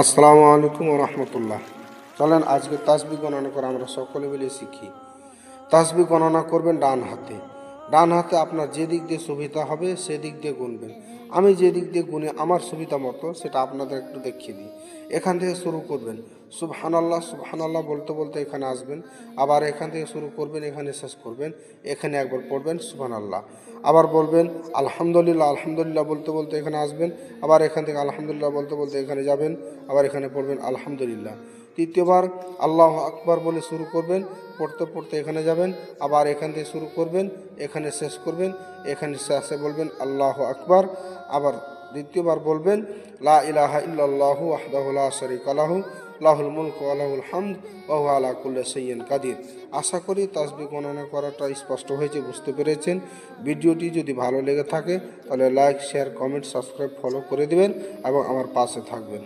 আসসালামু আলাইকুম ওয়া রাহমাতুল্লাহ। চলেন আজকে তাসবিহ গণনা করে আমরা সকলে মিলে শিখি। তাসবিহ গণনা করবেন ডান হাতে। ডান হাতে আপনার যে দিক দিয়ে সুবিধা হবে সেদিক দিয়ে গুনবেন। আমি যে দিক দিয়ে গুনে আমার সুবিধা মতো সেটা আপনাদের একটু দেখিয়ে দিই। এখান থেকে শুরু করবেন সুবহানাল্লাহ সুবহানাল্লাহ বলতে বলতে এখানে আসবেন, আবার এখান থেকে শুরু করবেন, এখানে শেষ করবেন, এখানে একবার পড়বেন সুবহানাল্লাহ, আবার বলবেন আলহামদুলিল্লাহ আলহামদুলিল্লাহ বলতে বলতে এখানে আসবেন, আবার এখান থেকে আলহামদুলিল্লাহ বলতে বলতে এখানে যাবেন, আবার এখানে পড়বেন আলহামদুলিল্লাহ। তৃতীয়বার আল্লাহ আকবার বলে শুরু করবেন, পড়তে পড়তে এখানে যাবেন, আবার এখান থেকে শুরু করবেন, এখানে শেষ করবেন, এখানে শেষে বলবেন আল্লাহ আকবার। আবার দ্বিতীয়বার বলবেন লা ইলাহা ইল্লাল্লাহু ওয়াহদাহু লা শারীকা লাহু লাহুল মুলকু ওয়া লাহুল হামদ ওয়া হুয়া আলা কুল্লি শাইইন কাদির। আশা করি তাসবিহ গণনা করাটা স্পষ্ট হয়েছে, বুঝতে পেরেছেন। ভিডিওটি যদি ভালো লেগে থাকে তাহলে like, share, comment, subscribe, follow করে দিবেন এবং আমার পাশে থাকবেন।